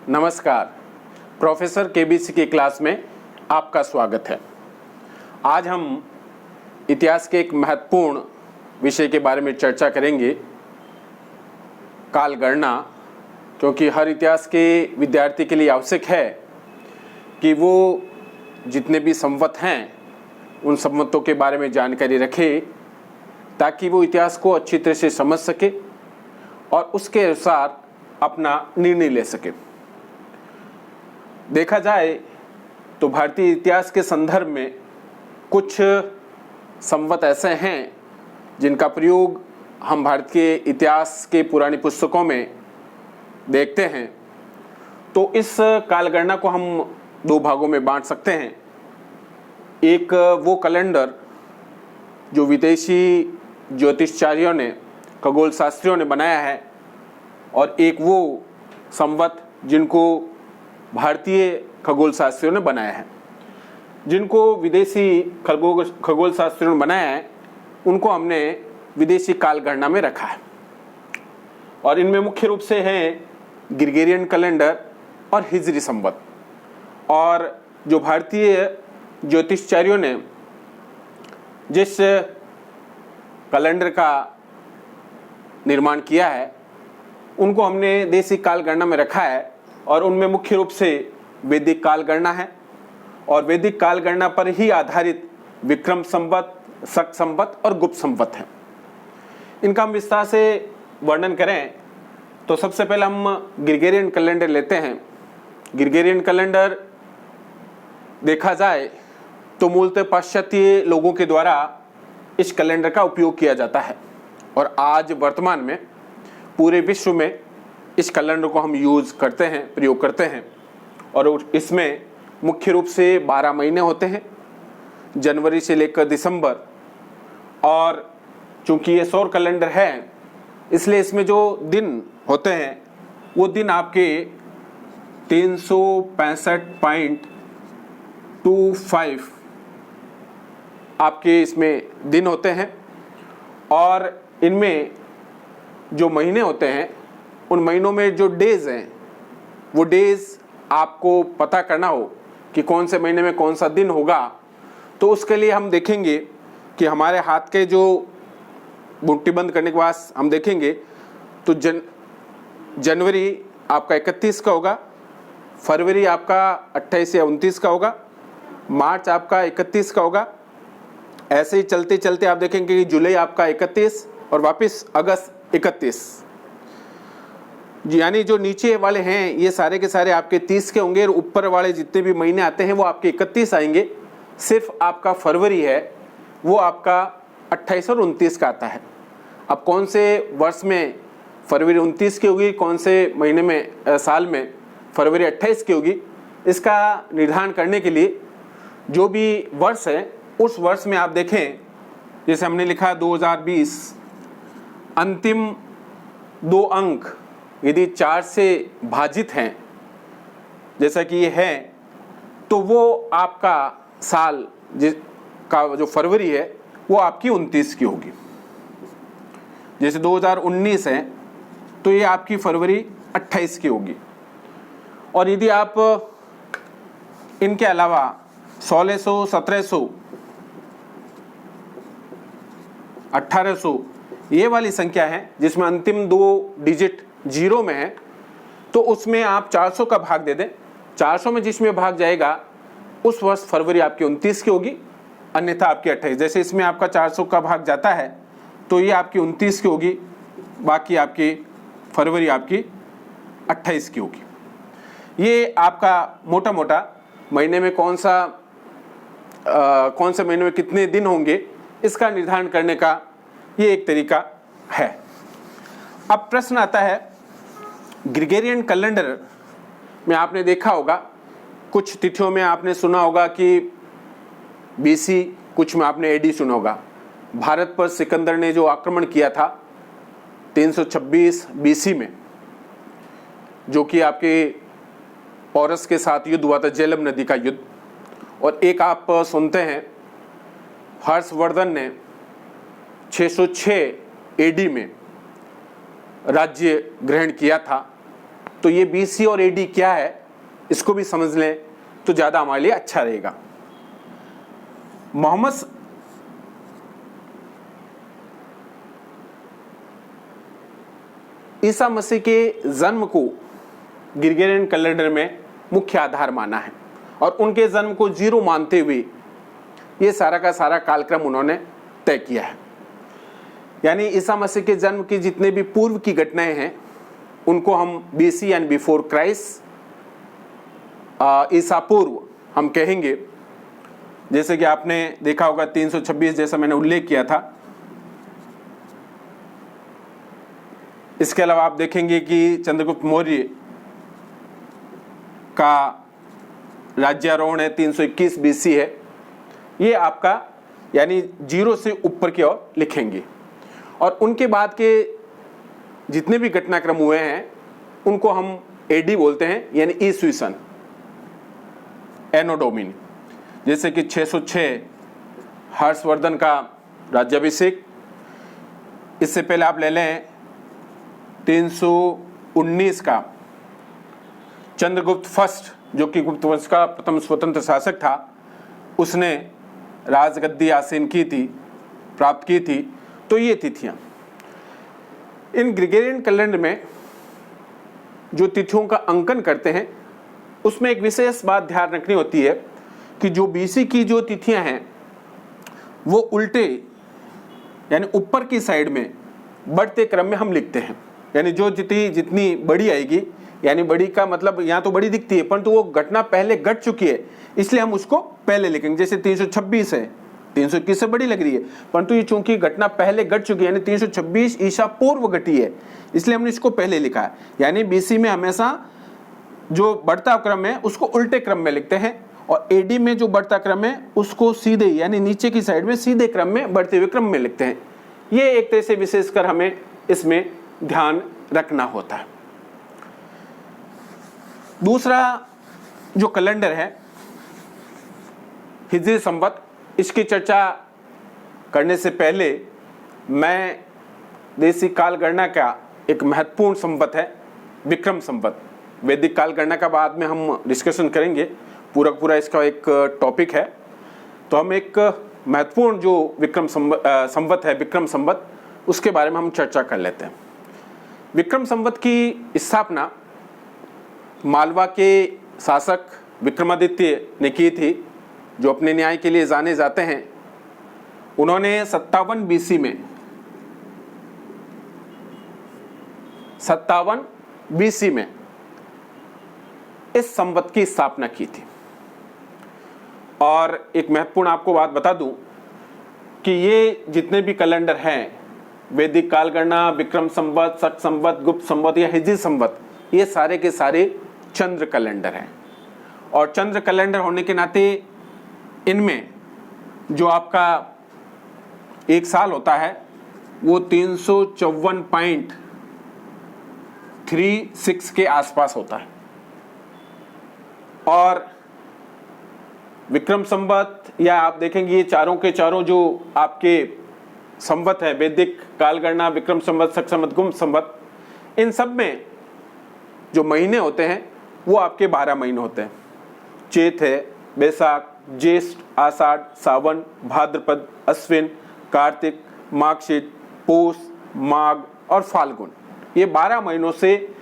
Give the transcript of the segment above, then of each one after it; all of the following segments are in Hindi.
नमस्कार। प्रोफेसर केबीसी की क्लास में आपका स्वागत है। आज हम इतिहास के एक महत्वपूर्ण विषय के बारे में चर्चा करेंगे, कालगणना, क्योंकि हर इतिहास के विद्यार्थी के लिए आवश्यक है कि वो जितने भी संवत हैं उन संवतों के बारे में जानकारी रखे, ताकि वो इतिहास को अच्छी तरह से समझ सके और उसके अनुसार अपना निर्णय ले सके। देखा जाए तो भारतीय इतिहास के संदर्भ में कुछ संवत ऐसे हैं जिनका प्रयोग हम भारत के इतिहास के पुरानी पुस्तकों में देखते हैं। तो इस कालगणना को हम दो भागों में बांट सकते हैं। एक वो कैलेंडर जो विदेशी ज्योतिषचार्यों ने, खगोल शास्त्रियों ने बनाया है, और एक वो संवत जिनको भारतीय खगोल शास्त्रियों ने बनाया है। जिनको विदेशी खगोल शास्त्रियों ने बनाया है उनको हमने विदेशी कालगणना में रखा है, और इनमें मुख्य रूप से हैं ग्रिगोरियन कैलेंडर और हिजरी संवत। और जो भारतीय ज्योतिषचार्यों ने जिस कैलेंडर का निर्माण किया है उनको हमने देशी कालगणना में रखा है, और उनमें मुख्य रूप से वैदिक कालगणना है, और वैदिक कालगणना पर ही आधारित विक्रम संवत, शक संवत और गुप्त संवत है। इनका हम विस्तार से वर्णन करें तो सबसे पहले हम ग्रिगोरियन कैलेंडर लेते हैं। ग्रिगोरियन कैलेंडर देखा जाए तो मूलतः पाश्चात्य लोगों के द्वारा इस कैलेंडर का उपयोग किया जाता है, और आज वर्तमान में पूरे विश्व में इस कैलेंडर को हम यूज़ करते हैं, प्रयोग करते हैं। और इसमें मुख्य रूप से 12 महीने होते हैं, जनवरी से लेकर दिसंबर। और चूंकि ये सौर कैलेंडर है इसलिए इसमें जो दिन होते हैं वो दिन आपके 365.25 आपके इसमें दिन होते हैं। और इनमें जो महीने होते हैं उन महीनों में जो डेज हैं वो डेज आपको पता करना हो कि कौन से महीने में कौन सा दिन होगा, तो उसके लिए हम देखेंगे कि हमारे हाथ के जो मुट्ठी बंद करने के बाद हम देखेंगे तो जनवरी आपका 31 का होगा, फरवरी आपका 28 या 29 का होगा, मार्च आपका 31 का होगा। ऐसे ही चलते चलते आप देखेंगे कि जुलाई आपका 31 और वापस अगस्त 31। यानी जो नीचे वाले हैं ये सारे के सारे आपके 30 के होंगे, और ऊपर वाले जितने भी महीने आते हैं वो आपके 31 आएंगे। सिर्फ आपका फरवरी है वो आपका 28 और 29 का आता है। अब कौन से वर्ष में फरवरी 29 की होगी, कौन से महीने में साल में फरवरी 28 की होगी, इसका निर्धारण करने के लिए जो भी वर्ष है उस वर्ष में आप देखें, जैसे हमने लिखा 2020, अंतिम 2 अंक यदि 4 से भाजित हैं जैसा कि ये है, तो वो आपका साल जिसका जो फरवरी है वो आपकी 29 की होगी। जैसे 2019 है तो ये आपकी फरवरी 28 की होगी। और यदि आप इनके अलावा 1600, 1700, 1800 ये वाली संख्या है जिसमें अंतिम 2 डिजिट जीरो में है, तो उसमें आप 400 का भाग दे दें। 400 में जिसमें भाग जाएगा उस वर्ष फरवरी आपकी 29 की होगी, अन्यथा आपकी 28। जैसे इसमें आपका 400 का भाग जाता है तो ये आपकी 29 की होगी, बाकी आपकी फरवरी आपकी 28 की होगी। ये आपका मोटा मोटा महीने में कौन से महीने में कितने दिन होंगे इसका निर्धारण करने का ये एक तरीका है। अब प्रश्न आता है, ग्रिगोरियन कैलेंडर में आपने देखा होगा कुछ तिथियों में आपने सुना होगा कि BC, कुछ में आपने AD सुना होगा। भारत पर सिकंदर ने जो आक्रमण किया था 326 BC में, जो कि आपके पौरस के साथ युद्ध हुआ था, झेलम नदी का युद्ध। और एक आप सुनते हैं हर्षवर्धन ने 606 AD में राज्य ग्रहण किया था, तो ये BC और AD क्या है इसको भी समझ लें तो ज़्यादा हमारे लिए अच्छा रहेगा। मोहम्मद ईसा मसीह के जन्म को ग्रेगोरियन कैलेंडर में मुख्य आधार माना है और उनके जन्म को 0 मानते हुए ये सारा का सारा कालक्रम उन्होंने तय किया है। यानी ईसा मसीह के जन्म की जितने भी पूर्व की घटनाएं हैं उनको हम BC यानी बिफोर क्राइस्ट, ईसा पूर्व हम कहेंगे। जैसे कि आपने देखा होगा 326 जैसा मैंने उल्लेख किया था। इसके अलावा आप देखेंगे कि चंद्रगुप्त मौर्य का राज्यारोहण है 321 BC है। ये आपका यानी 0 से ऊपर की ओर लिखेंगे और उनके बाद के जितने भी घटनाक्रम हुए हैं उनको हम AD बोलते हैं यानी ईस्वी सन, एनो डोमिनी। जैसे कि 606 हर्षवर्धन का राज्याभिषेक, इससे पहले आप ले लें 319 का चंद्रगुप्त फर्स्ट जो कि गुप्त वंश का प्रथम स्वतंत्र शासक था, उसने राजगद्दी आसीन की थी, प्राप्त की थी। तो ये तिथियां इन ग्रेगोरियन कैलेंडर में जो तिथियों का अंकन करते हैं उसमें एक विशेष बात ध्यान रखनी होती है कि जो BC की जो तिथियां हैं वो उल्टे यानी ऊपर की साइड में बढ़ते क्रम में हम लिखते हैं। यानी जो तिथि जितनी बड़ी आएगी, यानी बड़ी का मतलब यहाँ तो बड़ी दिखती है परंतु वो घटना पहले घट चुकी है इसलिए हम उसको पहले लिखेंगे। जैसे 326 है, 321 से बड़ी लग रही है परंतु ये चूंकि घटना पहले घट चुकी है यानी 326 ईसा पूर्व घटी है इसलिए हमने इसको पहले लिखा है। यानी BC में हमेशा जो बढ़ता क्रम है उसको उल्टे क्रम में लिखते हैं और AD में जो बढ़ता क्रम है उसको सीधे यानी नीचे की साइड में सीधे क्रम में बढ़ते हुए क्रम में लिखते हैं। ये एक तरह से विशेषकर हमें इसमें ध्यान रखना होता है। दूसरा जो कैलेंडर है हिजरी संवत, इसकी चर्चा करने से पहले मैं देशी काल गणना का एक महत्वपूर्ण संवत है विक्रम संवत। वैदिक काल गणना का बाद में हम डिस्कशन करेंगे, पूरा इसका एक टॉपिक है। तो हम एक महत्वपूर्ण जो विक्रम संवत है विक्रम संवत, उसके बारे में हम चर्चा कर लेते हैं। विक्रम संवत की स्थापना मालवा के शासक विक्रमादित्य ने की थी, जो अपने न्याय के लिए जाने जाते हैं। उन्होंने 57 BC में 57 BC में इस संवत की स्थापना की थी। और एक महत्वपूर्ण आपको बात बता दूं कि ये जितने भी कैलेंडर हैं, वैदिक काल गणना, विक्रम संवत, शक संवत, गुप्त संवत या हिजरी संवत, ये सारे के सारे चंद्र कैलेंडर हैं। और चंद्र कैलेंडर होने के नाते इनमें जो आपका एक साल होता है वो 354.36 के आसपास होता है। और विक्रम संवत या आप देखेंगे ये चारों के चारों जो आपके संवत है, वैदिक काल गणना, विक्रम संवत, शक संवत, गुप्त संवत, इन सब में जो महीने होते हैं वो आपके 12 महीने होते हैं। चैत है, बैसाख, ज्येष्ठ, आषाढ़, सावन, भाद्रपद, अश्विन, कार्तिक, माघशीर, पौष, माघ और फाल्गुन, ये 12 महीनों से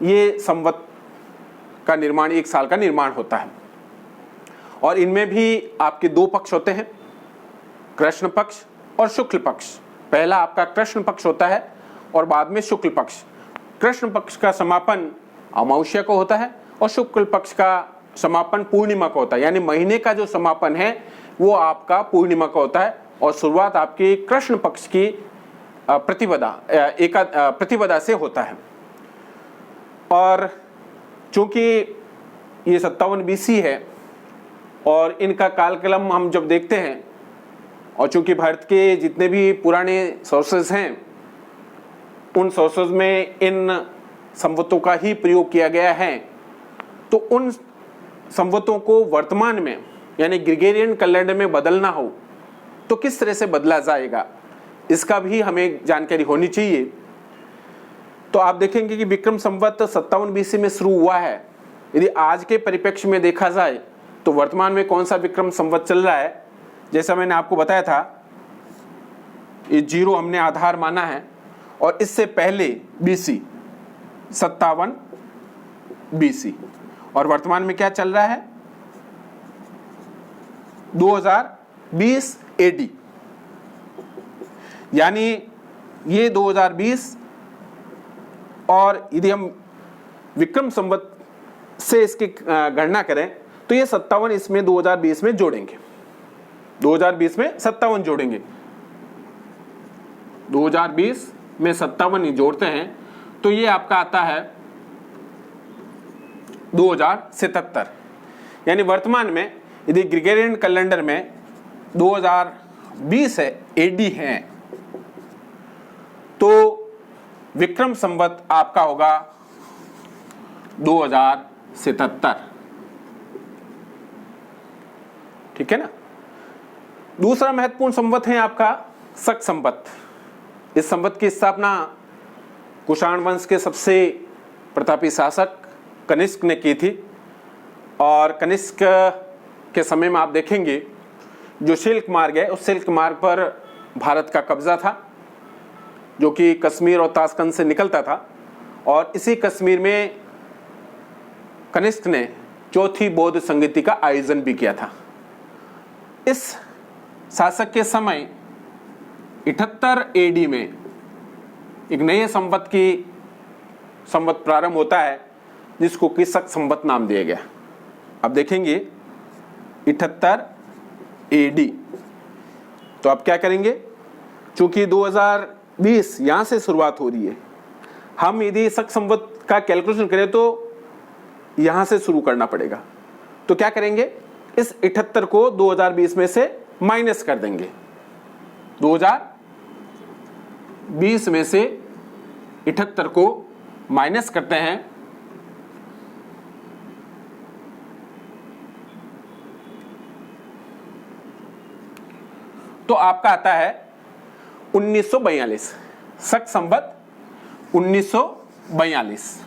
ये संवत का निर्माण, एक साल का निर्माण होता है। और इनमें भी आपके 2 पक्ष होते हैं, कृष्ण पक्ष और शुक्ल पक्ष। पहला आपका कृष्ण पक्ष होता है और बाद में शुक्ल पक्ष। कृष्ण पक्ष का समापन अमावस्या को होता है और शुक्ल पक्ष का समापन पूर्णिमा को होता है। यानी महीने का जो समापन है वो आपका पूर्णिमा को होता है और शुरुआत आपकी कृष्ण पक्ष की प्रतिपदा से होता है। और चूंकि ये 57 BC है और इनका कालक्रम हम जब देखते हैं, और चूंकि भारत के जितने भी पुराने सोर्सेज हैं उन सोर्सेज में इन संवतों का ही प्रयोग किया गया है, तो उन संवतों को वर्तमान में यानी ग्रेगोरियन कैलेंडर में बदलना हो तो किस तरह से बदला जाएगा, इसका भी हमें जानकारी होनी चाहिए। तो आप देखेंगे कि विक्रम संवत 57 BC में शुरू हुआ है। यदि आज के परिप्रेक्ष्य में देखा जाए तो वर्तमान में कौन सा विक्रम संवत चल रहा है, जैसा मैंने आपको बताया था, ये 0 हमने आधार माना है, और इससे पहले BC 57 BC, और वर्तमान में क्या चल रहा है 2020 AD, यानी ये 2020, और यदि हम विक्रम संवत से इसकी गणना करें तो ये 57 इसमें 2020 में जोड़ेंगे, 2020 में 57 जोड़ेंगे, 2020 में 57 ही जोड़ते हैं तो ये आपका आता है 2077। यानी वर्तमान में यदि ग्रेगोरियन कैलेंडर में 2020 है AD है तो विक्रम संवत आपका होगा 2077। ठीक है ना। दूसरा महत्वपूर्ण संवत है आपका शक संवत। इस संवत की स्थापना कुषाण वंश के सबसे प्रतापी शासक कनिष्क ने की थी, और कनिष्क के समय में आप देखेंगे जो सिल्क मार्ग है, उस सिल्क मार्ग पर भारत का कब्जा था, जो कि कश्मीर और ताशकंद से निकलता था, और इसी कश्मीर में कनिष्क ने चौथी बौद्ध संगति का आयोजन भी किया था। इस शासक के समय 78 AD में एक नए संवत प्रारंभ होता है जिसको कि शक संवत नाम दिया गया। अब देखेंगे 78 AD, तो आप क्या करेंगे, चूंकि 2020 यहां से शुरुआत हो रही है, हम यदि शक संवत का कैलकुलेशन करें तो यहां से शुरू करना पड़ेगा। तो क्या करेंगे, इस 78 को 2020 में से माइनस कर देंगे, 2020 में से 78 को माइनस करते हैं तो आपका आता है 1942, शक संवत 1942।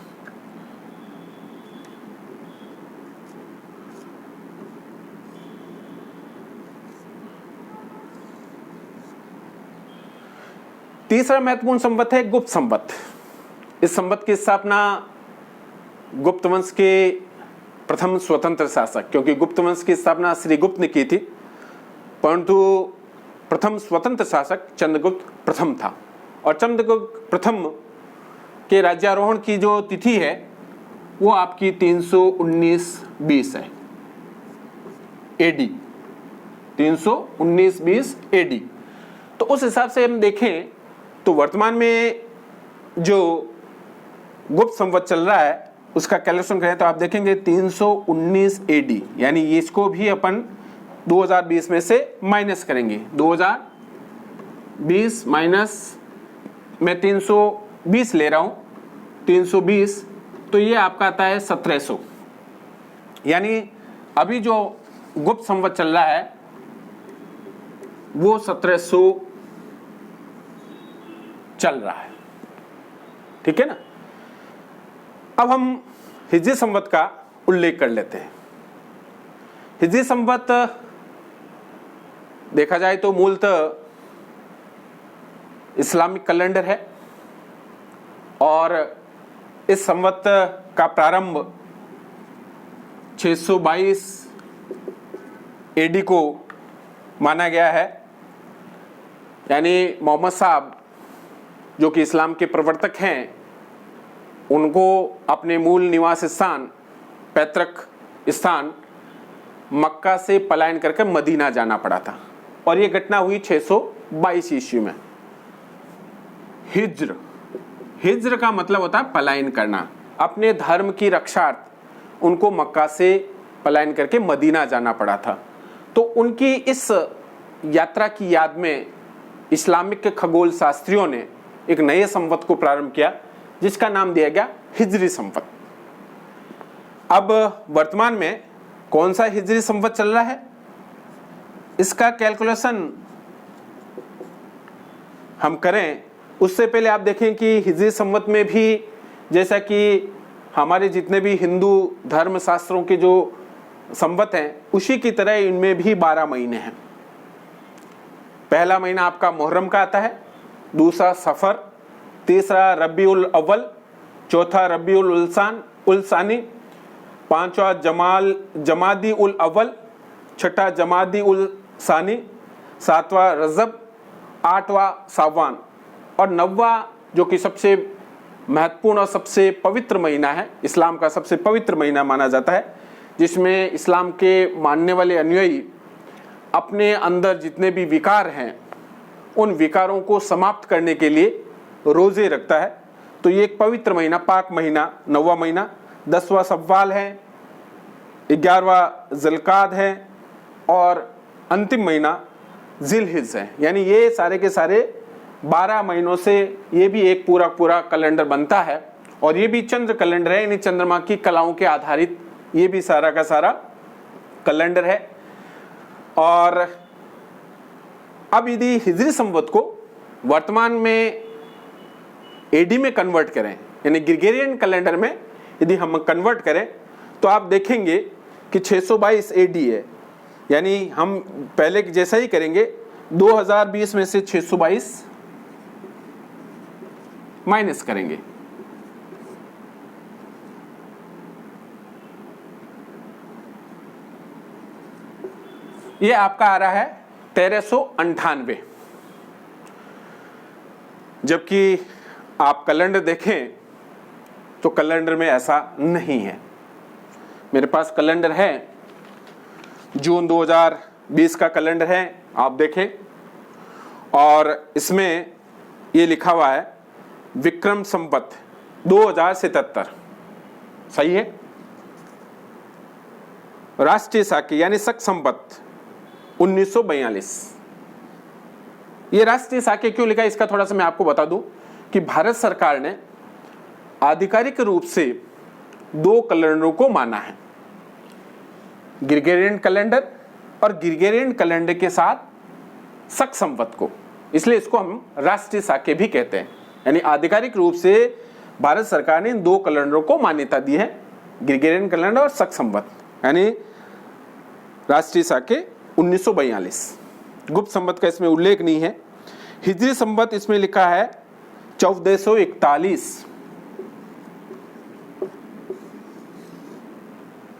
तीसरा महत्वपूर्ण संवत है गुप्त संवत। इस संवत की स्थापना गुप्त वंश के प्रथम स्वतंत्र शासक, क्योंकि गुप्त वंश की स्थापना श्री गुप्त ने की थी, परंतु प्रथम स्वतंत्र शासक चंद्रगुप्त प्रथम था, और चंद्रगुप्त प्रथम के राज्यारोहण की जो तिथि है वो आपकी 319-20 है AD, 319-20 AD। तो उस हिसाब से हम देखें तो वर्तमान में जो गुप्त संवत चल रहा है उसका कैलकुलेशन करें तो आप देखेंगे 319 AD, यानी इसको भी अपन 2020 में से माइनस करेंगे। 2020 माइनस, मैं 320 ले रहा हूं, 320, तो ये आपका आता है 1700। यानी अभी जो गुप्त संवत चल रहा है वो 1700 चल रहा है। ठीक है ना। अब हम हिजरी संवत का उल्लेख कर लेते हैं। हिजरी संवत देखा जाए तो मूलतः इस्लामिक कैलेंडर है, और इस संवत का प्रारंभ 622 AD को माना गया है। यानी मोहम्मद साहब जो कि इस्लाम के प्रवर्तक हैं, उनको अपने मूल निवास स्थान, पैतृक स्थान मक्का से पलायन करके मदीना जाना पड़ा था, और ये घटना हुई 622 ईस्वी में। हिज्र का मतलब होता है पलायन करना। अपने धर्म की रक्षार्थ उनको मक्का से पलायन करके मदीना जाना पड़ा था। तो उनकी इस यात्रा की याद में इस्लामिक खगोल शास्त्रियों ने एक नए संवत को प्रारंभ किया जिसका नाम दिया गया हिजरी संवत। अब वर्तमान में कौन सा हिजरी संवत चल रहा है, इसका कैलकुलेशन हम करें उससे पहले आप देखें कि हिजरी संवत में भी जैसा कि हमारे जितने भी हिंदू धर्म शास्त्रों के जो संवत हैं उसी की तरह इनमें भी 12 महीने हैं। पहला महीना आपका मुहर्रम का आता है, दूसरा सफ़र, तीसरा रबीउल अव्वल, चौथा रबीउल उल सानी, पांचवा जमादी उल अव्वल, छठा जमादी उल सानी, सातवां रजब, आठवां सावन और नौवां जो कि सबसे महत्वपूर्ण और सबसे पवित्र महीना है, इस्लाम का सबसे पवित्र महीना माना जाता है, जिसमें इस्लाम के मानने वाले अनुयायी अपने अंदर जितने भी विकार हैं उन विकारों को समाप्त करने के लिए रोजे रखता है। तो ये एक पवित्र महीना, पाक महीना, 9वां महीना, 10वां सव्वाल है, 11वां ज़िलक़ाद है और अंतिम महीना ज़िलहिज है। यानी ये सारे के सारे 12 महीनों से ये भी एक पूरा पूरा कैलेंडर बनता है और ये भी चंद्र कैलेंडर है, यानी चंद्रमा की कलाओं के आधारित ये भी सारा का सारा कैलेंडर है। और अब यदि हिजरी संवत को वर्तमान में एडी में कन्वर्ट करें, यानी ग्रेगोरियन कैलेंडर में यदि हम कन्वर्ट करें तो आप देखेंगे कि 622 एडी है। यानी हम पहले जैसा ही करेंगे, 2020 में से 622 माइनस करेंगे, ये आपका आ रहा है 1398। जबकि आप कैलेंडर देखें तो कैलेंडर में ऐसा नहीं है। मेरे पास कैलेंडर है, जून 2020 का कैलेंडर है, आप देखें, और इसमें ये लिखा हुआ है विक्रम संवत 2077, सही है। राष्ट्रीय साके यानी शक संवत 1942। ये राष्ट्रीय साके क्यों लिखा है इसका थोड़ा सा मैं आपको बता दूं कि भारत सरकार ने आधिकारिक रूप से 2 कैलेंडरों को माना है, ग्रेगोरियन कैलेंडर और ग्रेगोरियन कैलेंडर के साथ शक संवत को, इसलिए इसको हम राष्ट्रीय साके भी कहते हैं। यानी आधिकारिक रूप से भारत सरकार ने इन 2 कैलेंडरों को मान्यता दी है, ग्रेगोरियन कैलेंडर और शक संवत, यानी राष्ट्रीय साके 1942। गुप्त संवत का इसमें उल्लेख नहीं है। हिजरी संवत इसमें लिखा है 1441।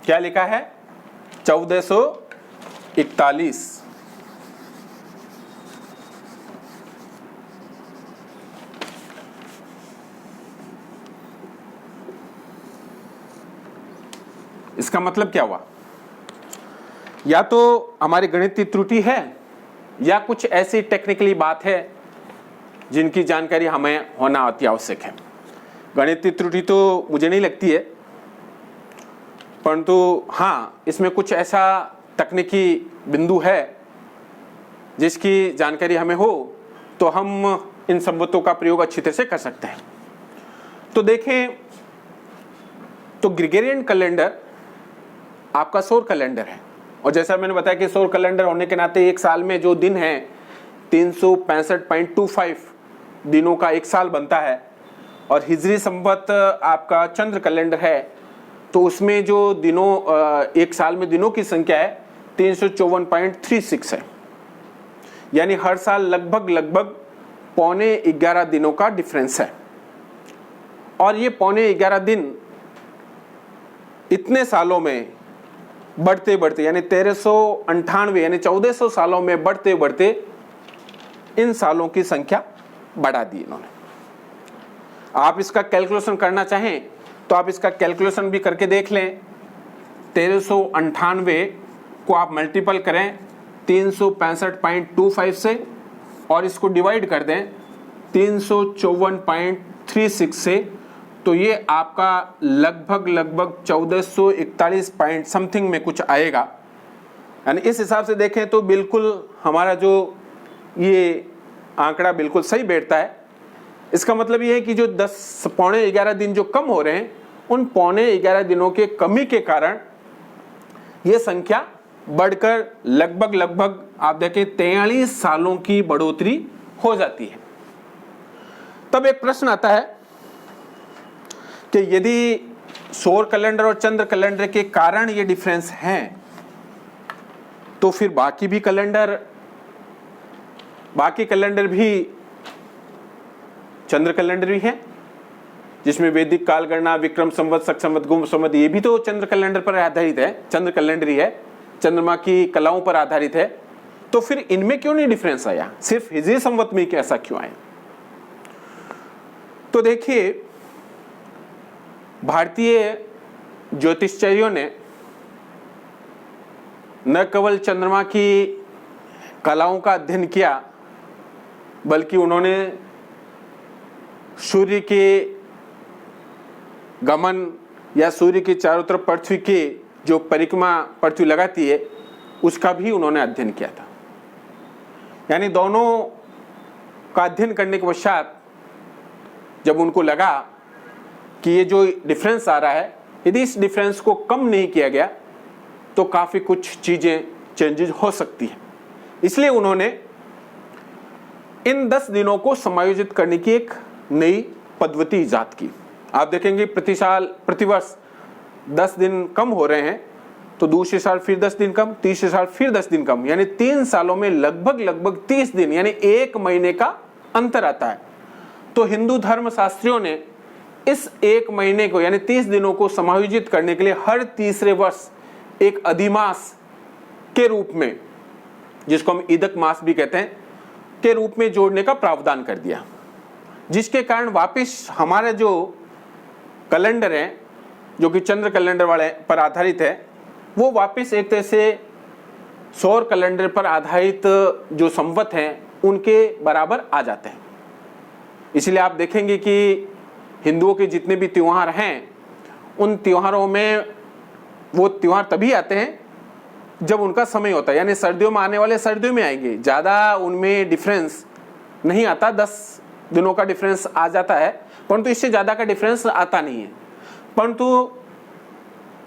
क्या लिखा है? 1441। इसका मतलब क्या हुआ? या तो हमारी गणितीय त्रुटि है या कुछ ऐसी टेक्निकली बात है जिनकी जानकारी हमें होना अति आवश्यक है। गणितीय त्रुटि तो मुझे नहीं लगती है, परंतु हाँ, इसमें कुछ ऐसा तकनीकी बिंदु है जिसकी जानकारी हमें हो तो हम इन संवतों का प्रयोग अच्छी तरह से कर सकते हैं। तो देखें, तो ग्रेगोरियन कैलेंडर आपका सौर कैलेंडर है, और जैसा मैंने बताया कि सौर कैलेंडर होने के नाते एक साल में जो दिन है 365.25 दिनों का एक साल बनता है, और हिजरी संवत आपका चंद्र कैलेंडर है, तो उसमें जो दिनों एक साल में दिनों की संख्या है 354.36 है। यानी हर साल लगभग 11.25 दिनों का डिफरेंस है, और ये 11.25 दिन इतने सालों में बढ़ते बढ़ते यानी 1398 यानी 1400 सालों में बढ़ते बढ़ते इन सालों की संख्या बढ़ा दी इन्होंने। आप इसका कैलकुलेशन करना चाहें तो आप इसका कैलकुलेशन भी करके देख लें। 1398 को आप मल्टीपल करें 365.25 से और इसको डिवाइड कर दें 354.36 से, तो ये आपका लगभग 1441 पॉइंट समथिंग में कुछ आएगा। यानी इस हिसाब से देखें तो बिल्कुल हमारा जो ये आंकड़ा बिल्कुल सही बैठता है। इसका मतलब ये है कि जो 10.11 दिन जो कम हो रहे हैं, उन 11.25 दिनों के कमी के कारण ये संख्या बढ़कर लगभग आप देखें 43 सालों की बढ़ोतरी हो जाती है। तब एक प्रश्न आता है कि यदि सौर कैलेंडर और चंद्र कैलेंडर के कारण ये डिफरेंस हैं, तो फिर बाकी कैलेंडर भी चंद्र कैलेंडर भी है, जिसमें वैदिक काल गणना, विक्रम संवत, शक संवत, गुम संवत, ये भी तो चंद्र कैलेंडर पर आधारित है, चंद्र कैलेंडर ही है, चंद्रमा की कलाओं पर आधारित है। तो फिर इनमें क्यों नहीं डिफरेंस आया, सिर्फ हिजरी संवत में कैसा क्यों आया? तो देखिए, भारतीय ज्योतिषाचार्यों ने न केवल चंद्रमा की कलाओं का अध्ययन किया, बल्कि उन्होंने सूर्य के गमन या सूर्य के चारों तरफ पृथ्वी के जो परिक्रमा पृथ्वी लगाती है, उसका भी उन्होंने अध्ययन किया था। यानी दोनों का अध्ययन करने के पश्चात जब उनको लगा कि ये जो डिफरेंस आ रहा है, यदि इस डिफरेंस को कम नहीं किया गया तो काफ़ी कुछ चीज़ें चेंजेस हो सकती हैं, इसलिए उन्होंने इन 10 दिनों को समायोजित करने की एक नई पद्धति ईजाद की। आप देखेंगे प्रतिवर्ष 10 दिन कम हो रहे हैं, तो दूसरे साल फिर 10 दिन कम, तीसरे साल फिर 10 दिन कम, यानी 3 सालों में लगभग 30 दिन यानी 1 महीने का अंतर आता है। तो हिंदू धर्म शास्त्रियों ने इस 1 महीने को यानी 30 दिनों को समायोजित करने के लिए हर तीसरे वर्ष एक अधिमास के रूप में, जिसको हम ईदक मास भी कहते हैं, के रूप में जोड़ने का प्रावधान कर दिया, जिसके कारण वापस हमारे जो कैलेंडर हैं, जो कि चंद्र कैलेंडर वाले पर आधारित है, वो वापस एक तरह से सौर कैलेंडर पर आधारित जो संवत हैं उनके बराबर आ जाते हैं। इसलिए आप देखेंगे कि हिंदुओं के जितने भी त्यौहार हैं, उन त्योहारों में वो त्यौहार तभी आते हैं जब उनका समय होता है, यानी सर्दियों में आने वाले सर्दियों में आएंगे, ज़्यादा उनमें डिफरेंस नहीं आता, 10 दिनों का डिफरेंस आ जाता है, परंतु इससे ज़्यादा का डिफरेंस आता नहीं है। परंतु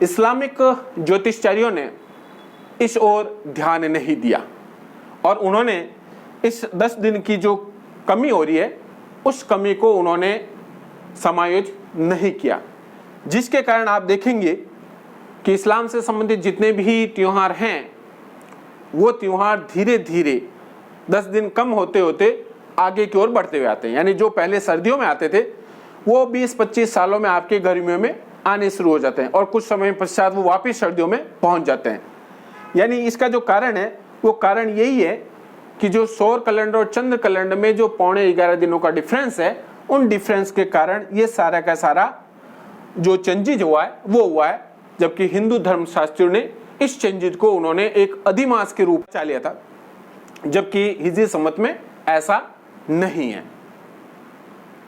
इस्लामिक ज्योतिषाचार्यों ने इस ओर ध्यान नहीं दिया और उन्होंने इस 10 दिन की जो कमी हो रही है, उस कमी को उन्होंने समायोजित नहीं किया, जिसके कारण आप देखेंगे कि इस्लाम से संबंधित जितने भी त्यौहार हैं, वो त्यौहार धीरे धीरे 10 दिन कम होते होते आगे की ओर बढ़ते हुए आते हैं। यानी जो पहले सर्दियों में आते थे, वो 20-25 सालों में आपके गर्मियों में आने शुरू हो जाते हैं और कुछ समय पश्चात वो वापस सर्दियों में पहुंच जाते हैं। यानी इसका जो कारण है, वो कारण यही है कि जो सौर कैलेंडर और चंद्र कैलेंडर में जो 11.5 दिनों का डिफरेंस है, उन डिफरेंस के कारण ये सारा का सारा जो चेंजेज हुआ है वो हुआ है, जबकि हिंदू धर्मशास्त्रियों ने इस चेंजेज को उन्होंने एक अधिमास के रूप में लिया था, जबकि हिजरी संवत में ऐसा नहीं है।